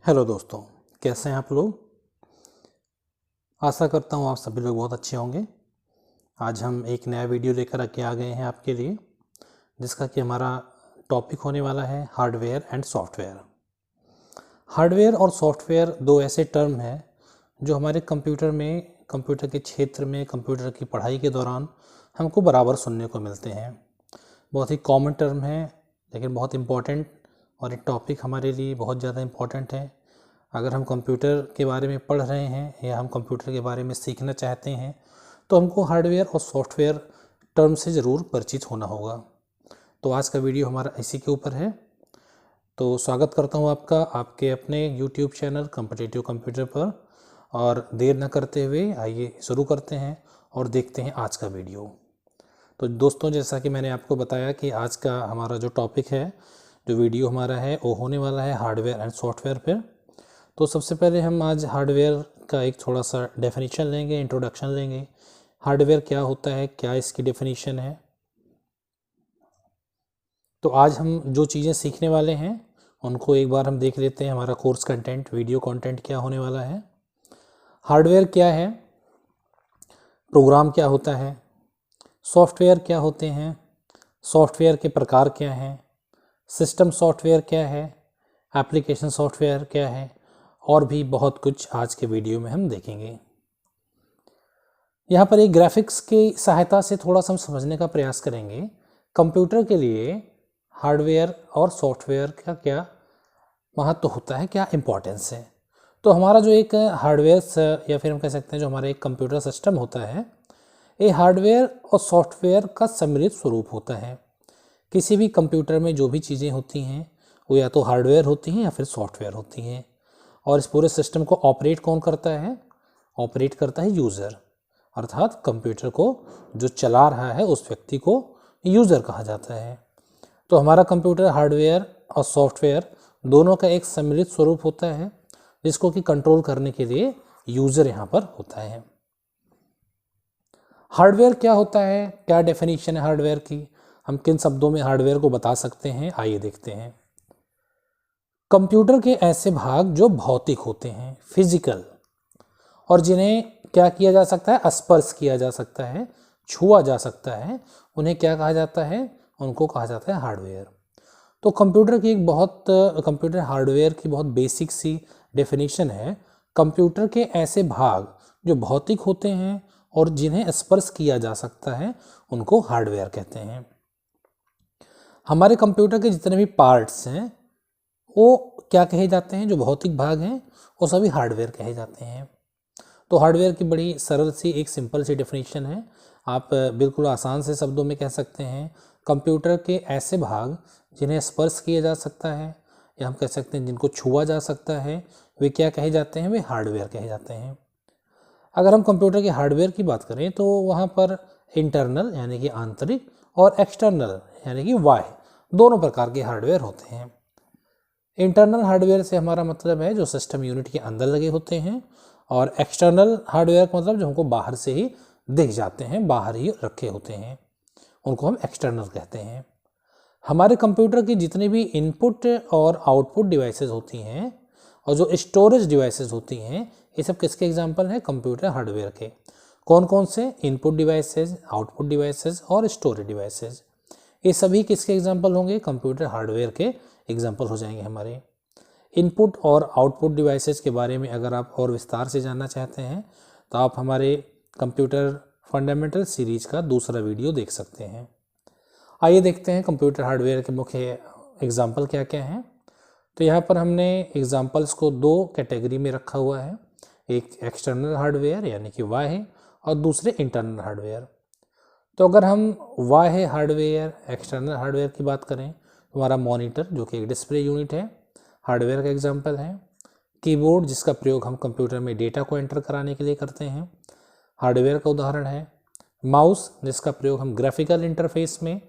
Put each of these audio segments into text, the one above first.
Hello दोस्तों, कैसे हैं आप लोग। आशा करता हूँ आप सभी लोग बहुत अच्छे होंगे। आज हम एक नया वीडियो लेकर के आ गए हैं आपके लिए, जिसका कि हमारा टॉपिक होने वाला है हार्डवेयर एंड सॉफ्टवेयर। हार्डवेयर और सॉफ्टवेयर दो ऐसे टर्म हैं जो हमारे कंप्यूटर के क्षेत्र में कंप्यूटर की पढ़ाई के दौरान हमको बराबर सुनने को मिलते हैं। बहुत ही कॉमन टर्म है, लेकिन बहुत इम्पॉर्टेंट, और ये टॉपिक हमारे लिए बहुत ज़्यादा इम्पॉर्टेंट है। अगर हम कंप्यूटर के बारे में पढ़ रहे हैं या हम कंप्यूटर के बारे में सीखना चाहते हैं तो हमको हार्डवेयर और सॉफ्टवेयर टर्म से ज़रूर परिचित होना होगा। तो आज का वीडियो हमारा इसी के ऊपर है। तो स्वागत करता हूँ आपका आपके अपने यूट्यूब चैनल कॉम्पिटिटिव कंप्यूटर पर, और देर न करते हुए आइए शुरू करते हैं और देखते हैं आज का वीडियो। तो दोस्तों, जैसा कि मैंने आपको बताया कि आज का हमारा जो टॉपिक है, जो वीडियो हमारा है, वो होने वाला है हार्डवेयर एंड सॉफ्टवेयर पर। तो सबसे पहले हम आज हार्डवेयर का एक थोड़ा सा डेफिनेशन लेंगे, इंट्रोडक्शन लेंगे। हार्डवेयर क्या होता है, क्या इसकी डेफिनेशन है। तो आज हम जो चीज़ें सीखने वाले हैं उनको एक बार हम देख लेते हैं। हमारा कोर्स कंटेंट, वीडियो कंटेंट क्या होने वाला है। हार्डवेयर क्या है, प्रोग्राम क्या होता है, सॉफ्टवेयर क्या होते हैं, सॉफ्टवेयर के प्रकार क्या हैं, सिस्टम सॉफ्टवेयर क्या है, एप्लीकेशन सॉफ्टवेयर क्या है, और भी बहुत कुछ आज के वीडियो में हम देखेंगे। यहाँ पर एक ग्राफिक्स की सहायता से थोड़ा सा हम समझने का प्रयास करेंगे कंप्यूटर के लिए हार्डवेयर और सॉफ्टवेयर का क्या महत्व होता है, क्या इम्पोर्टेंस है। तो हमारा जो एक हार्डवेयर या फिर हम कह सकते हैं जो हमारा एक कंप्यूटर सिस्टम होता है, ये हार्डवेयर और सॉफ्टवेयर का सम्मिलित स्वरूप होता है। किसी भी कंप्यूटर में जो भी चीज़ें होती हैं वो या तो हार्डवेयर होती हैं या फिर सॉफ्टवेयर होती हैं। और इस पूरे सिस्टम को ऑपरेट कौन करता है? ऑपरेट करता है यूज़र, अर्थात कंप्यूटर को जो चला रहा है उस व्यक्ति को यूज़र कहा जाता है। तो हमारा कंप्यूटर हार्डवेयर और सॉफ्टवेयर दोनों का एक सम्मिलित स्वरूप होता है, जिसको कि कंट्रोल करने के लिए यूज़र यहाँ पर होता है। हार्डवेयर क्या होता है, क्या डेफिनेशन है हार्डवेयर की, हम किन शब्दों में हार्डवेयर को बता सकते हैं, आइए देखते हैं। कंप्यूटर के ऐसे भाग जो भौतिक होते हैं, फिजिकल, और जिन्हें क्या किया जा सकता है, स्पर्श किया जा सकता है, छुआ जा सकता है, उन्हें क्या कहा जाता है? उनको कहा जाता है हार्डवेयर। तो कंप्यूटर हार्डवेयर की बहुत बेसिक सी डेफिनेशन है। कंप्यूटर के ऐसे भाग जो भौतिक होते हैं और जिन्हें स्पर्श किया जा सकता है उनको हार्डवेयर कहते हैं। हमारे कंप्यूटर के जितने भी पार्ट्स हैं वो क्या कहे जाते हैं? जो भौतिक भाग हैं वो सभी हार्डवेयर कहे जाते हैं। तो हार्डवेयर की बड़ी सरल सी एक सिंपल सी डेफिनेशन है। आप बिल्कुल आसान से शब्दों में कह सकते हैं, कंप्यूटर के ऐसे भाग जिन्हें स्पर्श किया जा सकता है, या हम कह सकते हैं जिनको छुआ जा सकता है, वे क्या कहे जाते हैं? वे हार्डवेयर कहे जाते हैं। अगर हम कंप्यूटर के हार्डवेयर की बात करें तो वहाँ पर इंटरनल यानी कि आंतरिक और एक्सटर्नल यानी कि बाह्य दोनों प्रकार के हार्डवेयर होते हैं। इंटरनल हार्डवेयर से हमारा मतलब है जो सिस्टम यूनिट के अंदर लगे होते हैं, और एक्सटर्नल हार्डवेयर का मतलब जो हमको बाहर से ही दिख जाते हैं, बाहर ही रखे होते हैं, उनको हम एक्सटर्नल कहते हैं। हमारे कंप्यूटर की जितनी भी इनपुट और आउटपुट डिवाइसेस होती हैं और जो स्टोरेज डिवाइसेस होती हैं, ये सब किसके एग्जांपल हैं? कंप्यूटर हार्डवेयर के। कौन कौन से? इनपुट डिवाइसेस, आउटपुट डिवाइसेस और स्टोरेज डिवाइसेस। ये सभी किसके एग्जांपल होंगे? कंप्यूटर हार्डवेयर के एग्जांपल हो जाएंगे हमारे। इनपुट और आउटपुट डिवाइसेस के बारे में अगर आप और विस्तार से जानना चाहते हैं तो आप हमारे कंप्यूटर फंडामेंटल सीरीज का दूसरा वीडियो देख सकते हैं। आइए देखते हैं कंप्यूटर हार्डवेयर के मुख्य एग्जाम्पल क्या क्या हैं। तो यहाँ पर हमने एग्जाम्पल्स को दो कैटेगरी में रखा हुआ है, एक एक्सटर्नल हार्डवेयर यानी कि बाह्य, और दूसरे इंटरनल हार्डवेयर। तो अगर हम बाह्य हार्डवेयर, एक्सटर्नल हार्डवेयर की बात करें तो हमारा मॉनिटर जो कि एक डिस्प्ले यूनिट है, हार्डवेयर का एग्जाम्पल है। कीबोर्ड जिसका प्रयोग हम कंप्यूटर में डेटा को एंटर कराने के लिए करते हैं, हार्डवेयर का उदाहरण है। माउस जिसका प्रयोग हम ग्राफिकल इंटरफेस में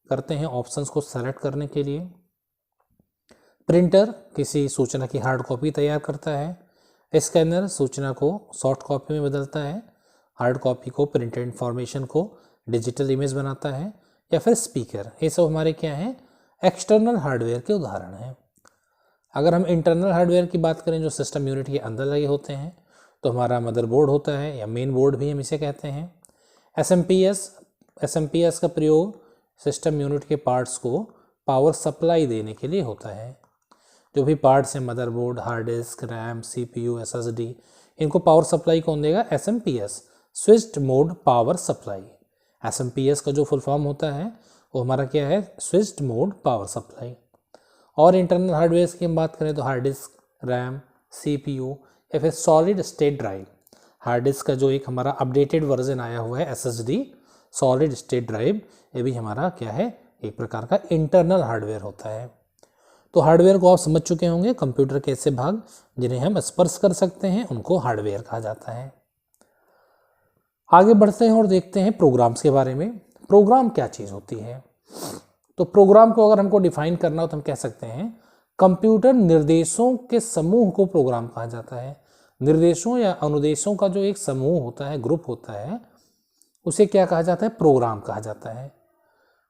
करते हैं ऑप्शंस को सेलेक्ट करने के लिए। प्रिंटर किसी सूचना की हार्ड कॉपी तैयार करता है। स्कैनर सूचना को सॉफ्ट कॉपी में बदलता है, हार्ड कॉपी को, प्रिंटेड इन्फॉर्मेशन को डिजिटल इमेज बनाता है। या फिर स्पीकर, ये सब हमारे क्या हैं? एक्सटर्नल हार्डवेयर के उदाहरण हैं। अगर हम इंटरनल हार्डवेयर की बात करें जो सिस्टम यूनिट के अंदर लगे होते हैं, तो हमारा मदरबोर्ड होता है या मेन बोर्ड भी हम इसे कहते हैं। एसएमपीएस का प्रयोग सिस्टम यूनिट के पार्ट्स को पावर सप्लाई देने के लिए होता है। जो भी पार्ट्स हैं, motherboard, hard disk, RAM, CPU, SSD, इनको पावर सप्लाई कौन देगा? SMPS, switched mode power supply. SMPS का जो फुल फॉर्म होता है वो हमारा क्या है? Switched mode power supply. और इंटरनल हार्डवेयर की हम बात करें तो हार्ड डिस्क, रैम, सीपीयू या फिर solid state drive. Hard disk का जो एक हमारा अपडेटेड वर्जन आया हुआ है एसएसडी, सॉलिड स्टेट ड्राइव, ये भी हमारा क्या है? एक प्रकार का इंटरनल हार्डवेयर होता है। तो हार्डवेयर को आप समझ चुके होंगे, कंप्यूटर के ऐसे भाग जिन्हें हम स्पर्श कर सकते हैं उनको हार्डवेयर कहा जाता है। आगे बढ़ते हैं और देखते हैं प्रोग्राम्स के बारे में। प्रोग्राम क्या चीज़ होती है? तो प्रोग्राम को अगर हमको डिफाइन करना हो तो हम कह सकते हैं कंप्यूटर निर्देशों के समूह को प्रोग्राम कहा जाता है। निर्देशों या अनुदेशों का जो एक समूह होता है, ग्रुप होता है, उसे क्या कहा जाता है? प्रोग्राम कहा जाता है।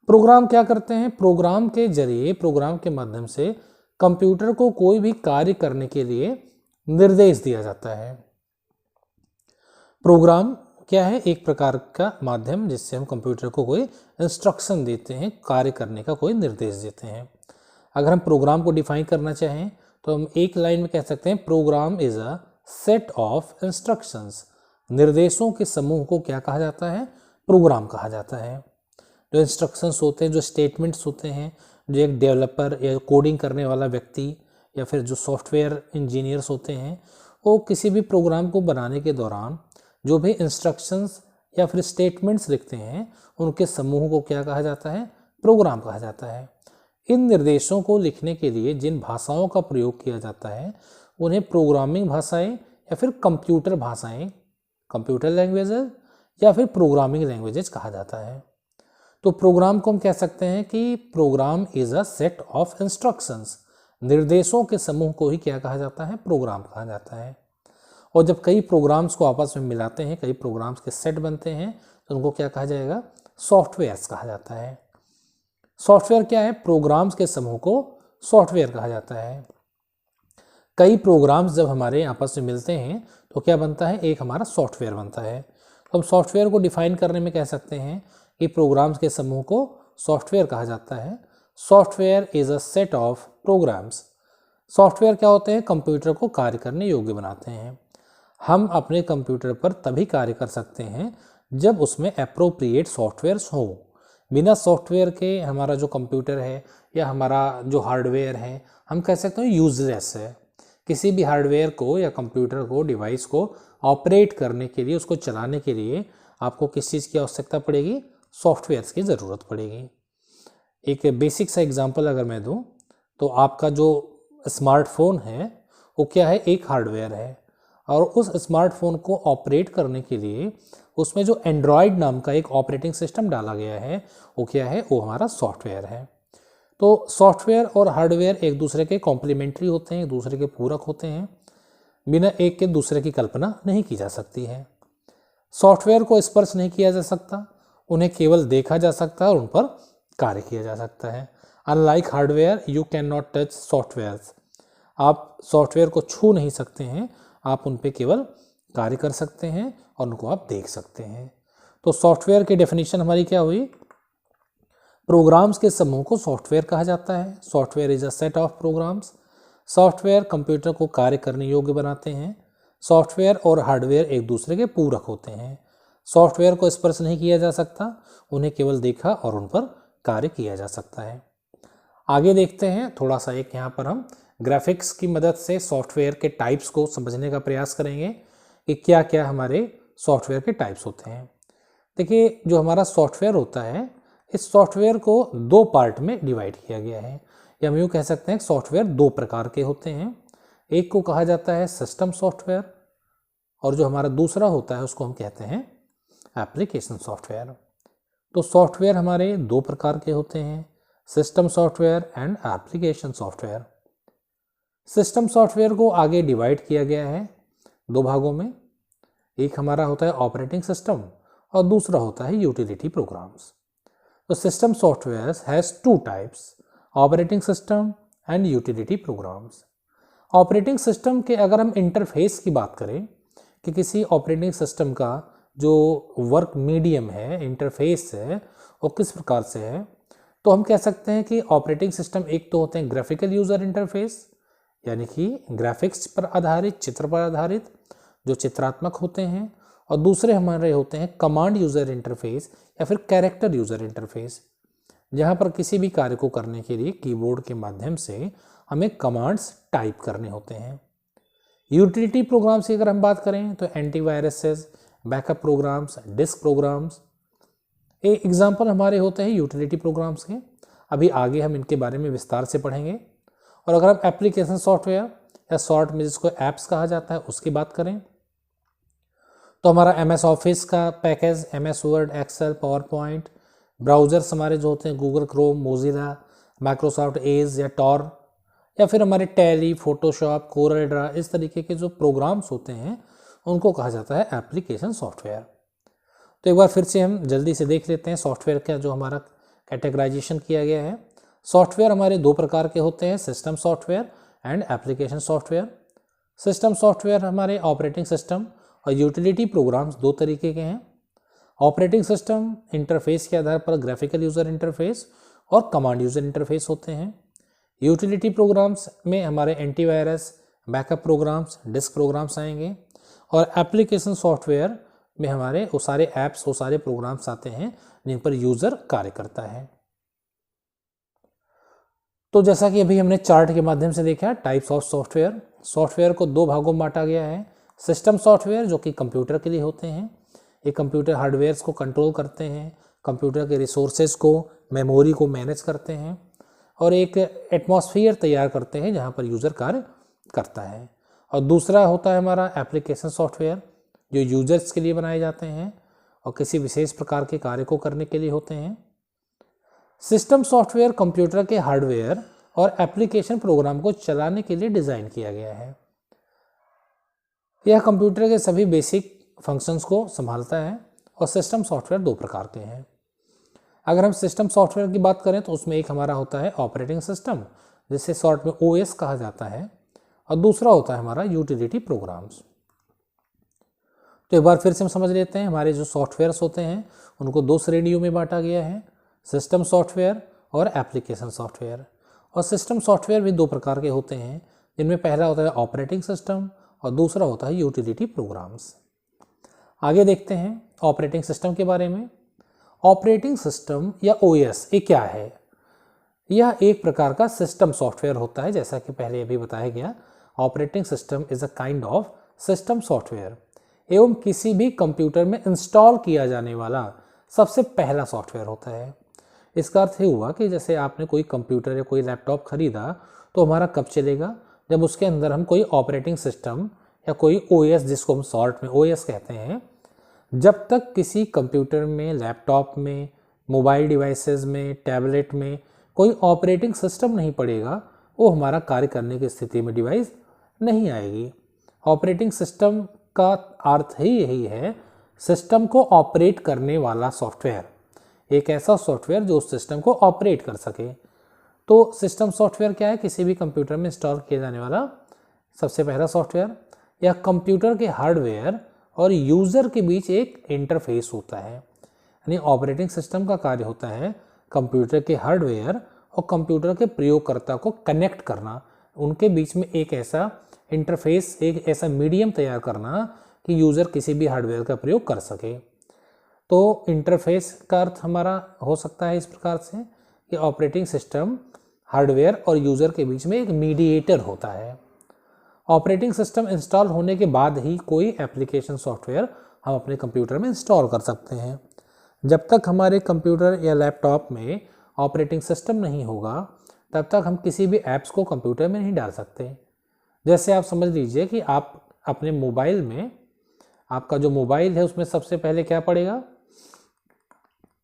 प्रोग्राम क्या करते हैं? प्रोग्राम के जरिए, प्रोग्राम के माध्यम से कंप्यूटर को कोई भी कार्य करने के लिए निर्देश दिया जाता है। प्रोग्राम क्या है? एक प्रकार का माध्यम जिससे हम कंप्यूटर को कोई इंस्ट्रक्शन देते हैं, कार्य करने का कोई निर्देश देते हैं। अगर हम प्रोग्राम को डिफाइन करना चाहें तो हम एक लाइन में कह सकते हैं program is a set of instructions. निर्देशों के समूह को क्या कहा जाता है? प्रोग्राम कहा जाता है। जो इंस्ट्रक्शंस होते हैं, जो स्टेटमेंट्स होते हैं, जो एक डेवलपर या कोडिंग करने वाला व्यक्ति या फिर जो सॉफ्टवेयर इंजीनियर्स होते हैं, वो किसी भी प्रोग्राम को बनाने के दौरान जो भी इंस्ट्रक्शंस या फिर स्टेटमेंट्स लिखते हैं उनके समूह को क्या कहा जाता है? प्रोग्राम कहा जाता है। इन निर्देशों को लिखने के लिए जिन भाषाओं का प्रयोग किया जाता है उन्हें प्रोग्रामिंग भाषाएं या फिर कंप्यूटर भाषाएं, कंप्यूटर लैंग्वेजेस या फिर प्रोग्रामिंग लैंग्वेजेस कहा जाता है। तो प्रोग्राम को हम कह सकते हैं कि program is a set of instructions. निर्देशों के समूह को ही क्या कहा जाता है? प्रोग्राम कहा जाता है। और जब कई प्रोग्राम्स को आपस में मिलाते हैं, कई प्रोग्राम्स के सेट बनते हैं, तो उनको क्या कहा जाएगा? सॉफ्टवेयर्स कहा जाता है। सॉफ्टवेयर क्या है? प्रोग्राम्स के समूह को सॉफ्टवेयर कहा जाता है। कई प्रोग्राम्स जब हमारे आपस में मिलते हैं तो क्या बनता है? एक हमारा सॉफ्टवेयर बनता है। तो हम सॉफ्टवेयर को डिफाइन करने में कह सकते हैं कि प्रोग्राम्स के समूह को सॉफ्टवेयर कहा जाता है। Software is a set of programs. Software क्या होते हैं? कंप्यूटर को कार्य करने योग्य बनाते हैं। हम अपने कंप्यूटर पर तभी कार्य कर सकते हैं जब उसमें एप्रोप्रिएट सॉफ्टवेयर्स हो। बिना सॉफ्टवेयर के हमारा जो कंप्यूटर है या हमारा जो हार्डवेयर है, हम कह सकते हैं यूजलेस है। किसी भी हार्डवेयर को या कंप्यूटर को, डिवाइस को ऑपरेट करने के लिए, उसको चलाने के लिए आपको किस चीज़ की आवश्यकता पड़ेगी? सॉफ्टवेयर्स की ज़रूरत पड़ेगी। एक बेसिक सा एग्जांपल अगर मैं दूं तो आपका जो स्मार्टफोन है वो क्या है? एक हार्डवेयर है। और उस स्मार्टफोन को ऑपरेट करने के लिए उसमें जो एंड्रॉयड नाम का एक ऑपरेटिंग सिस्टम डाला गया है वो क्या है? वो हमारा सॉफ्टवेयर है। तो सॉफ्टवेयर और हार्डवेयर एक दूसरे के कॉम्प्लीमेंट्री होते हैं, एक दूसरे के पूरक होते हैं। बिना एक के दूसरे की कल्पना नहीं की जा सकती है। सॉफ्टवेयर को स्पर्श नहीं किया जा सकता, उन्हें केवल देखा जा सकता है और उन पर कार्य किया जा सकता है। Unlike hardware you can not touch software. आप सॉफ्टवेयर को छू नहीं सकते हैं, आप उन पर केवल कार्य कर सकते हैं और उनको आप देख सकते हैं। तो सॉफ्टवेयर की डेफिनेशन हमारी क्या हुई? प्रोग्राम्स के समूह को सॉफ्टवेयर कहा जाता है। Software is a set of programs. Software computer को कार्य करने योग्य बनाते हैं। सॉफ्टवेयर और हार्डवेयर एक दूसरे के पूरक होते हैं। सॉफ्टवेयर को स्पर्श नहीं किया जा सकता, उन्हें केवल देखा और उन पर कार्य किया जा सकता है। आगे देखते हैं थोड़ा सा, एक यहाँ पर हम ग्राफिक्स की मदद से सॉफ्टवेयर के टाइप्स को समझने का प्रयास करेंगे कि क्या क्या हमारे सॉफ्टवेयर के टाइप्स होते हैं। देखिए, जो हमारा सॉफ्टवेयर होता है, इस सॉफ्टवेयर को दो पार्ट में डिवाइड किया गया है, या हम यूँ कह सकते हैं सॉफ्टवेयर दो प्रकार के होते हैं। एक को कहा जाता है सिस्टम सॉफ्टवेयर और जो हमारा दूसरा होता है उसको हम कहते हैं एप्लीकेशन सॉफ्टवेयर। तो सॉफ्टवेयर हमारे दो प्रकार के होते हैं, system software and application software. System software को आगे डिवाइड किया गया है दो भागों में। एक हमारा होता है ऑपरेटिंग सिस्टम और दूसरा होता है यूटिलिटी प्रोग्राम्स। तो system software has two types, operating system and utility programmes. Operating system के अगर हम इंटरफेस की बात करें कि किसी ऑपरेटिंग सिस्टम का जो वर्क मीडियम है, इंटरफेस है, वो किस प्रकार से है, तो हम कह सकते हैं कि ऑपरेटिंग सिस्टम एक तो होते हैं ग्राफिकल यूज़र इंटरफेस, यानी कि ग्राफिक्स पर आधारित, चित्र पर आधारित, जो चित्रात्मक होते हैं, और दूसरे हमारे होते हैं कमांड यूज़र इंटरफेस या फिर कैरेक्टर यूज़र इंटरफेस, जहाँ पर किसी भी कार्य को करने के लिए कीबोर्ड के माध्यम से हमें कमांड्स टाइप करने होते हैं। यूटिलिटी प्रोग्राम्स की अगर हम बात करें तो antiviruses, backup programs, disk programs, ये एग्जाम्पल हमारे होते हैं यूटिलिटी प्रोग्राम्स के। अभी आगे हम इनके बारे में विस्तार से पढ़ेंगे। और अगर हम एप्लीकेशन सॉफ्टवेयर या शॉर्ट में जिसको ऐप्स कहा जाता है उसकी बात करें तो हमारा MS ऑफिस का पैकेज, MS Word, Excel, PowerPoint, browsers हमारे जो होते हैं Google Chrome, Mozilla, Microsoft Edge या टॉर, या फिर हमारे टैली, फोटोशॉप, कोरल ड्रा, इस तरीके के जो प्रोग्राम्स होते हैं उनको कहा जाता है एप्लीकेशन सॉफ्टवेयर। तो एक बार फिर से हम जल्दी से देख लेते हैं सॉफ्टवेयर का जो हमारा कैटेगराइजेशन किया गया है। सॉफ्टवेयर हमारे दो प्रकार के होते हैं, system software and application software. System software हमारे ऑपरेटिंग सिस्टम और यूटिलिटी प्रोग्राम्स दो तरीके के हैं। ऑपरेटिंग सिस्टम इंटरफेस के आधार पर ग्राफिकल यूज़र इंटरफेस और कमांड यूज़र इंटरफेस होते हैं। यूटिलिटी प्रोग्राम्स में हमारे antivirus, backup programs, disk programs आएंगे। और एप्लीकेशन सॉफ्टवेयर में हमारे वो सारे ऐप्स, वो सारे प्रोग्राम्स आते हैं जिन पर यूज़र कार्य करता है। तो जैसा कि अभी हमने चार्ट के माध्यम से देखा, टाइप्स ऑफ सॉफ्टवेयर, सॉफ्टवेयर को दो भागों में बांटा गया है। सिस्टम सॉफ्टवेयर जो कि कंप्यूटर के लिए होते हैं, ये कंप्यूटर हार्डवेयर्स को कंट्रोल करते हैं, कंप्यूटर के रिसोर्सेज को, मेमोरी को मैनेज करते हैं और एक एटमॉस्फेयर तैयार करते हैं जहाँ पर यूज़र कार्य करता है। और दूसरा होता है हमारा एप्लीकेशन सॉफ्टवेयर जो यूजर्स के लिए बनाए जाते हैं और किसी विशेष प्रकार के कार्य को करने के लिए होते हैं। सिस्टम सॉफ्टवेयर कंप्यूटर के हार्डवेयर और एप्लीकेशन प्रोग्राम को चलाने के लिए डिज़ाइन किया गया है। यह कंप्यूटर के सभी बेसिक फंक्शंस को संभालता है। और सिस्टम सॉफ्टवेयर दो प्रकार के हैं। अगर हम सिस्टम सॉफ्टवेयर की बात करें तो उसमें एक हमारा होता है ऑपरेटिंग सिस्टम, जिसे शॉर्ट में OS कहा जाता है, और दूसरा होता है हमारा यूटिलिटी प्रोग्राम्स। तो एक बार फिर से हम समझ लेते हैं, हमारे जो सॉफ्टवेयर्स होते हैं उनको दो श्रेणियों में बांटा गया है, सिस्टम सॉफ्टवेयर और एप्लीकेशन सॉफ्टवेयर। और सिस्टम सॉफ्टवेयर भी दो प्रकार के होते हैं, जिनमें पहला होता है ऑपरेटिंग सिस्टम और दूसरा होता है यूटिलिटी प्रोग्राम्स। आगे देखते हैं ऑपरेटिंग सिस्टम के बारे में। ऑपरेटिंग सिस्टम या OS ये क्या है? यह एक प्रकार का सिस्टम सॉफ्टवेयर होता है, जैसा कि पहले अभी बताया गया। Operating system is a kind of system software एवं किसी भी कंप्यूटर में इंस्टॉल किया जाने वाला सबसे पहला सॉफ्टवेयर होता है। इसका अर्थ ये हुआ कि जैसे आपने कोई कंप्यूटर या कोई लैपटॉप खरीदा तो हमारा कब चलेगा? जब उसके अंदर हम कोई ऑपरेटिंग सिस्टम या कोई OS, जिसको हम शॉर्ट में OS कहते हैं, जब तक किसी कंप्यूटर में, लैपटॉप में, मोबाइल डिवाइसेस में, टैबलेट में कोई ऑपरेटिंग सिस्टम नहीं पड़ेगा, वो हमारा कार्य करने की स्थिति में डिवाइस नहीं आएगी। ऑपरेटिंग सिस्टम का अर्थ ही यही है, सिस्टम को ऑपरेट करने वाला सॉफ्टवेयर, एक ऐसा सॉफ्टवेयर जो उस सिस्टम को ऑपरेट कर सके। तो सिस्टम सॉफ्टवेयर क्या है? किसी भी कंप्यूटर में इंस्टॉल किया जाने वाला सबसे पहला सॉफ्टवेयर। यह कंप्यूटर के हार्डवेयर और यूज़र के बीच एक इंटरफेस होता है। यानी ऑपरेटिंग सिस्टम का कार्य होता है कंप्यूटर के हार्डवेयर और कंप्यूटर के प्रयोगकर्ता को कनेक्ट करना, उनके बीच में एक ऐसा इंटरफेस, एक ऐसा मीडियम तैयार करना कि यूज़र किसी भी हार्डवेयर का प्रयोग कर सके। तो इंटरफेस का अर्थ हमारा हो सकता है इस प्रकार से कि ऑपरेटिंग सिस्टम हार्डवेयर और यूज़र के बीच में एक मीडिएटर होता है। ऑपरेटिंग सिस्टम इंस्टॉल होने के बाद ही कोई एप्लीकेशन सॉफ्टवेयर हम अपने कंप्यूटर में इंस्टॉल कर सकते हैं। जब तक हमारे कंप्यूटर या लैपटॉप में ऑपरेटिंग सिस्टम नहीं होगा तब तक हम किसी भी ऐप्स को कंप्यूटर में नहीं डाल सकते। जैसे आप समझ लीजिए कि आप अपने मोबाइल में, आपका जो मोबाइल है उसमें सबसे पहले क्या पड़ेगा?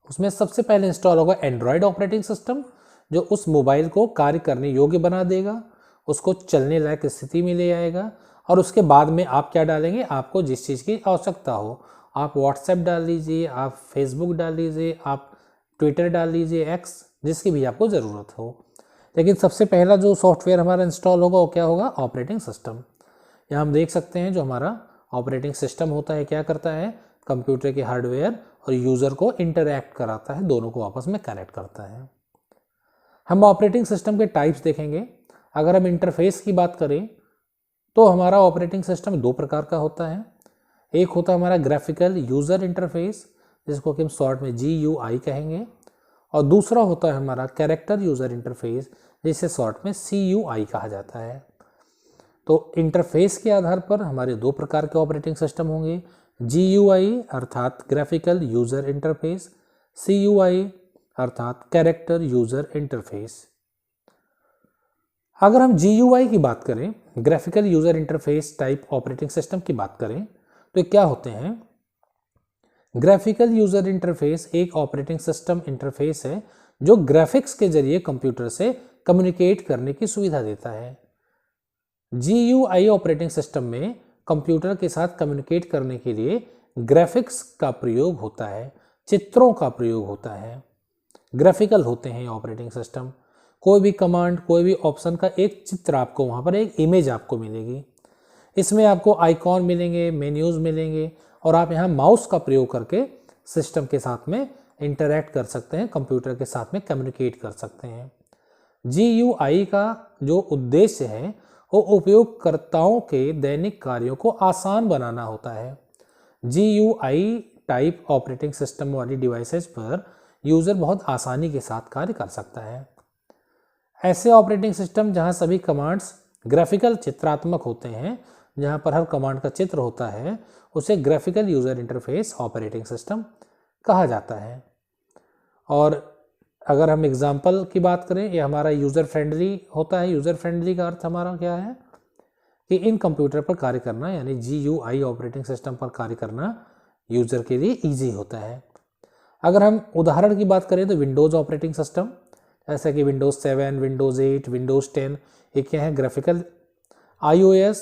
उसमें सबसे पहले इंस्टॉल होगा एंड्रॉयड ऑपरेटिंग सिस्टम, जो उस मोबाइल को कार्य करने योग्य बना देगा, उसको चलने लायक स्थिति में ले आएगा। और उसके बाद में आप क्या डालेंगे? आपको जिस चीज़ की आवश्यकता हो, आप व्हाट्सएप डाल लीजिए, आप फेसबुक डाल लीजिए, आप ट्विटर डाल लीजिए, एक्स, जिसकी भी आपको ज़रूरत हो। लेकिन सबसे पहला जो सॉफ्टवेयर हमारा इंस्टॉल होगा वो क्या होगा, ऑपरेटिंग सिस्टम। यहाँ हम देख सकते हैं जो हमारा ऑपरेटिंग सिस्टम होता है क्या करता है, कंप्यूटर के हार्डवेयर और यूज़र को इंटरैक्ट कराता है, दोनों को आपस में कनेक्ट करता है। हम ऑपरेटिंग सिस्टम के टाइप्स देखेंगे। अगर हम इंटरफेस की बात करें तो हमारा ऑपरेटिंग सिस्टम दो प्रकार का होता है। एक होता है हमारा ग्राफिकल यूज़र इंटरफेस, जिसको कि हम शॉर्ट में GUI कहेंगे, और दूसरा होता है हमारा कैरेक्टर यूज़र इंटरफेस, जिसे शॉर्ट में CUI कहा जाता है। तो इंटरफेस के आधार पर हमारे दो प्रकार के ऑपरेटिंग सिस्टम होंगे, GUI अर्थात ग्राफिकल यूज़र इंटरफेस, CUI अर्थात कैरेक्टर यूज़र इंटरफेस। अगर हम GUI की बात करें, graphical user interface type operating system की बात करें, तो क्या होते हैं। ग्राफिकल यूज़र इंटरफेस एक ऑपरेटिंग सिस्टम इंटरफेस है जो ग्राफिक्स के जरिए कंप्यूटर से कम्युनिकेट करने की सुविधा देता है। GUI ऑपरेटिंग सिस्टम में कंप्यूटर के साथ कम्युनिकेट करने के लिए ग्राफिक्स का प्रयोग होता है, चित्रों का प्रयोग होता है। ग्राफिकल होते हैं ऑपरेटिंग सिस्टम। कोई भी कमांड, कोई भी ऑप्शन का एक चित्र आपको वहाँ पर, एक इमेज आपको मिलेगी। इसमें आपको आइकॉन मिलेंगे, मेन्यूज़ मिलेंगे, और आप यहाँ माउस का प्रयोग करके सिस्टम के साथ में इंटरैक्ट कर सकते हैं, कंप्यूटर के साथ में कम्युनिकेट कर सकते हैं। GUI का जो उद्देश्य है वो उपयोगकर्ताओं के दैनिक कार्यों को आसान बनाना होता है। GUI टाइप ऑपरेटिंग सिस्टम वाली डिवाइसेज पर यूज़र बहुत आसानी के साथ कार्य कर सकता है। ऐसे ऑपरेटिंग सिस्टम जहां सभी कमांड्स ग्राफिकल चित्रात्मक होते हैं, जहां पर हर कमांड का चित्र होता है, उसे graphical user interface operating system कहा जाता है। और अगर हम एग्जाम्पल की बात करें, ये हमारा यूज़र फ्रेंडली होता है। यूज़र फ्रेंडली का अर्थ हमारा क्या है कि इन कंप्यूटर पर कार्य करना, यानी GUI ऑपरेटिंग सिस्टम पर कार्य करना यूज़र के लिए ईजी होता है। अगर हम उदाहरण की बात करें तो विंडोज़ ऑपरेटिंग सिस्टम, जैसे कि विंडोज़ 7, विंडोज़ 8, विंडोज़ 10, ये क्या है, ग्राफिकल। iOS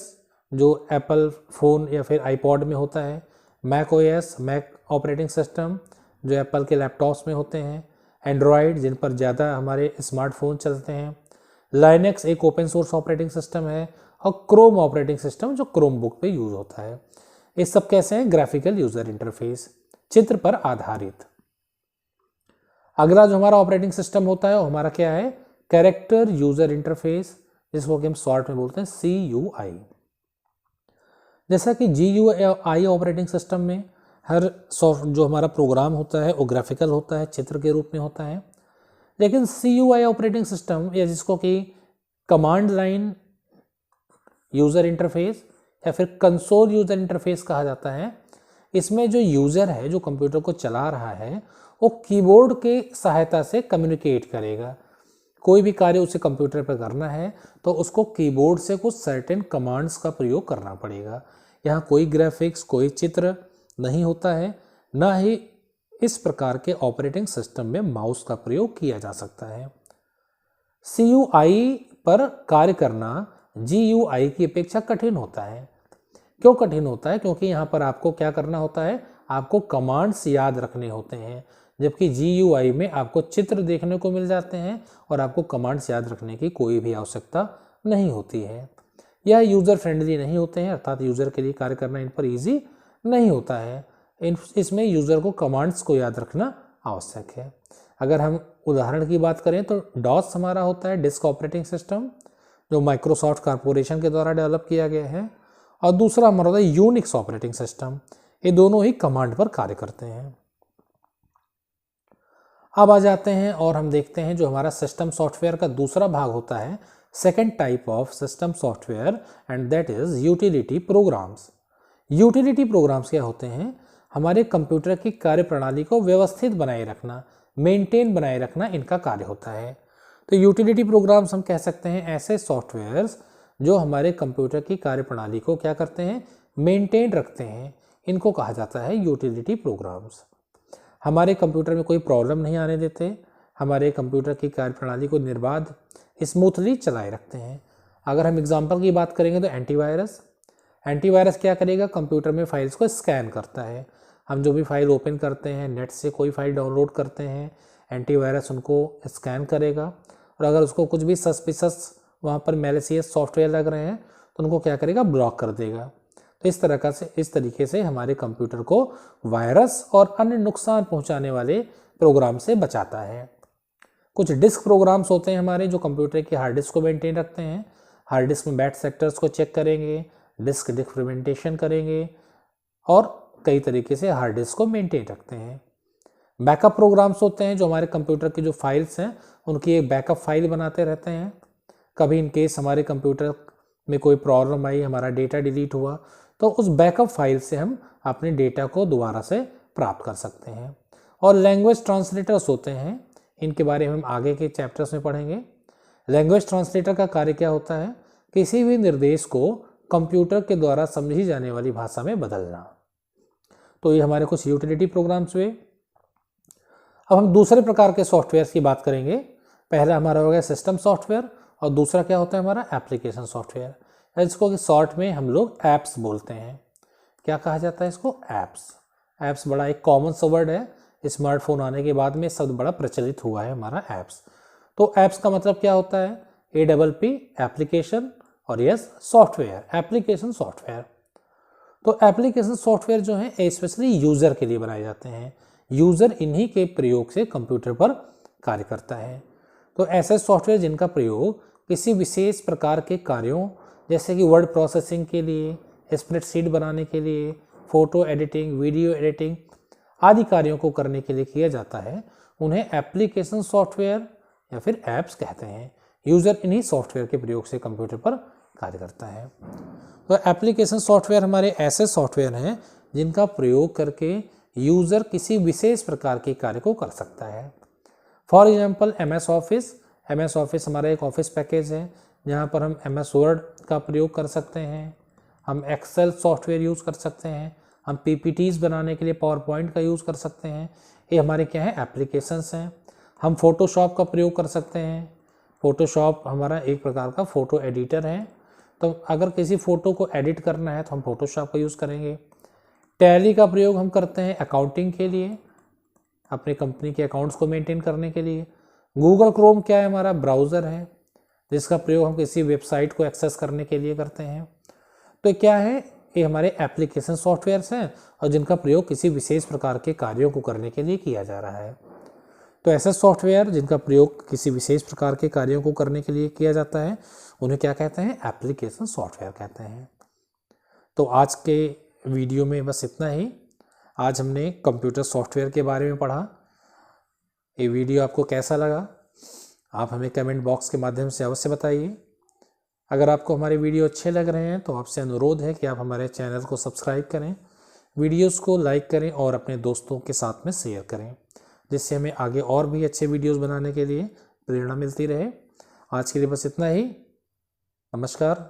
जो एप्पल फ़ोन या फिर आईपॉड में होता है, Mac OS Mac operating system जो एप्पल के लैपटॉप्स में होते हैं, एंड्रॉयड जिन पर ज़्यादा हमारे स्मार्टफोन चलते हैं, लाइनेक्स एक ओपन सोर्स ऑपरेटिंग सिस्टम है, और क्रोम ऑपरेटिंग सिस्टम जो क्रोम बुक पे यूज़ होता है। ये सब कैसे हैं, ग्राफिकल यूज़र इंटरफेस, चित्र पर आधारित। अगला जो हमारा ऑपरेटिंग सिस्टम होता है वो हमारा क्या है, कैरेक्टर यूज़र इंटरफेस, जिसको कि हम शॉर्ट में बोलते हैं CUI। जैसा कि GUI ऑपरेटिंग सिस्टम में हर जो हमारा प्रोग्राम होता है वो ग्राफिकल होता है, चित्र के रूप में होता है। लेकिन CUI ऑपरेटिंग सिस्टम, या जिसको कि कमांड लाइन यूज़र इंटरफेस या फिर कंसोल यूज़र इंटरफेस कहा जाता है, इसमें जो यूज़र है, जो कंप्यूटर को चला रहा है, वो कीबोर्ड के सहायता से कम्युनिकेट करेगा। कोई भी कार्य उसे कंप्यूटर पर करना है तो उसको कीबोर्ड से कुछ सर्टेन कमांड्स का प्रयोग करना पड़ेगा। यहाँ कोई ग्राफिक्स, कोई चित्र नहीं होता है, ना ही इस प्रकार के ऑपरेटिंग सिस्टम में माउस का प्रयोग किया जा सकता है। CUI पर कार्य करना GUI की अपेक्षा कठिन होता है। क्यों कठिन होता है? क्योंकि यहाँ पर आपको क्या करना होता है, आपको कमांड्स याद रखने होते हैं, जबकि GUI में आपको चित्र देखने को मिल जाते हैं और आपको कमांड्स याद रखने की कोई भी आवश्यकता नहीं होती है। यह यूज़र फ्रेंडली नहीं होते हैं, अर्थात यूज़र के लिए कार्य करना इन पर ईजी नहीं होता है। इसमें यूज़र को कमांड्स को याद रखना आवश्यक है। अगर हम उदाहरण की बात करें तो DOS हमारा होता है डिस्क ऑपरेटिंग सिस्टम, जो माइक्रोसॉफ्ट कॉरपोरेशन के द्वारा डेवलप किया गया है, और दूसरा हमारा होता है यूनिक्स ऑपरेटिंग सिस्टम। ये दोनों ही कमांड पर कार्य करते हैं। अब आ जाते हैं और हम देखते हैं जो हमारा सिस्टम सॉफ्टवेयर का दूसरा भाग होता है, second type of system software, and that is utility programmes. Utility programmes क्या होते हैं? हमारे कंप्यूटर की कार्यप्रणाली को व्यवस्थित बनाए रखना, मेंटेन बनाए रखना इनका कार्य होता है। तो यूटिलिटी प्रोग्राम्स हम कह सकते हैं ऐसे सॉफ्टवेयर्स जो हमारे कंप्यूटर की कार्यप्रणाली को क्या करते हैं, मेंटेन रखते हैं, इनको कहा जाता है यूटिलिटी प्रोग्राम्स। हमारे कंप्यूटर में कोई प्रॉब्लम नहीं आने देते, हमारे कंप्यूटर की कार्यप्रणाली को निर्बाध स्मूथली चलाए रखते हैं। अगर हम एग्जांपल की बात करेंगे तो एंटीवायरस क्या करेगा, कंप्यूटर में फाइल्स को स्कैन करता है। हम जो भी फाइल ओपन करते हैं, नेट से कोई फाइल डाउनलोड करते हैं, एंटीवायरस उनको स्कैन करेगा और अगर उसको कुछ भी सस्पिशस वहाँ पर मैलिशियस सॉफ्टवेयर लग रहे हैं तो उनको क्या करेगा, ब्लॉक कर देगा। तो इस तरीके से हमारे कंप्यूटर को वायरस और अन्य नुकसान पहुंचाने वाले प्रोग्राम से बचाता है। कुछ डिस्क प्रोग्राम्स होते हैं हमारे जो कंप्यूटर के हार्ड डिस्क को मेंटेन रखते हैं। हार्ड डिस्क में बैड सेक्टर्स को चेक करेंगे, डिस्क डिफ्रेगमेंटेशन करेंगे और कई तरीके से हार्ड डिस्क को मेंटेन रखते हैं। बैकअप प्रोग्राम्स होते हैं जो हमारे कंप्यूटर की जो फाइल्स हैं उनकी एक बैकअप फाइल बनाते रहते हैं। कभी इन केस हमारे कंप्यूटर में कोई प्रॉब्लम आई, हमारा डेटा डिलीट हुआ, तो उस बैकअप फाइल से हम अपने डेटा को दोबारा से प्राप्त कर सकते हैं। और लैंग्वेज ट्रांसलेटर्स होते हैं, इनके बारे में हम आगे के चैप्टर्स में पढ़ेंगे। लैंग्वेज ट्रांसलेटर का कार्य क्या होता है, किसी भी निर्देश को कंप्यूटर के द्वारा समझी जाने वाली भाषा में बदलना। तो ये हमारे कुछ यूटिलिटी प्रोग्राम्स हुए। अब हम दूसरे प्रकार के सॉफ्टवेयर की बात करेंगे। पहला हमारा हो गया सिस्टम सॉफ्टवेयर और दूसरा क्या होता है हमारा एप्लीकेशन सॉफ्टवेयर, इसको शॉर्ट में हम लोग ऐप्स बोलते हैं। क्या कहा जाता है इसको, ऐप्स। ऐप्स बड़ा एक कॉमन सा वर्ड है, स्मार्टफोन आने के बाद में शब्द बड़ा प्रचलित हुआ है हमारा ऐप्स। तो ऐप्स का मतलब क्या होता है, APP एप्लीकेशन और यस सॉफ्टवेयर, एप्लीकेशन सॉफ्टवेयर। तो एप्लीकेशन सॉफ्टवेयर जो है स्पेशली यूज़र के लिए बनाए जाते हैं। यूज़र इन्हीं के प्रयोग से कंप्यूटर पर कार्य करता है। तो ऐसे सॉफ्टवेयर जिनका प्रयोग किसी विशेष प्रकार के कार्यों जैसे कि वर्ड प्रोसेसिंग के लिए, स्प्रेडशीट बनाने के लिए, फ़ोटो एडिटिंग, वीडियो एडिटिंग आदि कार्यों को करने के लिए किया जाता है, उन्हें एप्लीकेशन सॉफ्टवेयर या फिर ऐप्स कहते हैं। यूज़र इन्हीं सॉफ्टवेयर के प्रयोग से कंप्यूटर पर कार्य करता है। तो एप्लीकेशन सॉफ्टवेयर हमारे ऐसे सॉफ्टवेयर हैं जिनका प्रयोग करके यूज़र किसी विशेष प्रकार के कार्य को कर सकता है। फॉर एग्जाम्पल MS ऑफिस हमारा एक ऑफिस पैकेज है जहाँ पर हम MS वर्ड का प्रयोग कर सकते हैं, हम एक्सेल सॉफ्टवेयर यूज़ कर सकते हैं, हम PPTs बनाने के लिए PowerPoint का यूज़ कर सकते हैं। ये हमारे क्या है, एप्लीकेशंस हैं। हम फोटोशॉप का प्रयोग कर सकते हैं। फोटोशॉप हमारा एक प्रकार का फ़ोटो एडिटर है, तो अगर किसी फ़ोटो को एडिट करना है तो हम फोटोशॉप का यूज़ करेंगे। टैली का प्रयोग हम करते हैं अकाउंटिंग के लिए, अपने कंपनी के अकाउंट्स को मेंटेन करने के लिए। गूगल क्रोम क्या है, हमारा ब्राउज़र है जिसका प्रयोग हम किसी वेबसाइट को एक्सेस करने के लिए करते हैं। तो क्या है, ये हमारे एप्लीकेशन सॉफ्टवेयर्स हैं और जिनका प्रयोग किसी विशेष प्रकार के कार्यों को करने के लिए किया जा रहा है। तो ऐसे सॉफ्टवेयर जिनका प्रयोग किसी विशेष प्रकार के कार्यों को करने के लिए किया जाता है उन्हें क्या कहते हैं, एप्लीकेशन सॉफ्टवेयर कहते हैं। तो आज के वीडियो में बस इतना ही। आज हमने कंप्यूटर सॉफ्टवेयर के बारे में पढ़ा। ये वीडियो आपको कैसा लगा आप हमें कमेंट बॉक्स के माध्यम से अवश्य बताइए। अगर आपको हमारे वीडियो अच्छे लग रहे हैं तो आपसे अनुरोध है कि आप हमारे चैनल को सब्सक्राइब करें, वीडियोस को लाइक करें और अपने दोस्तों के साथ में शेयर करें, जिससे हमें आगे और भी अच्छे वीडियोस बनाने के लिए प्रेरणा मिलती रहे। आज के लिए बस इतना ही। नमस्कार।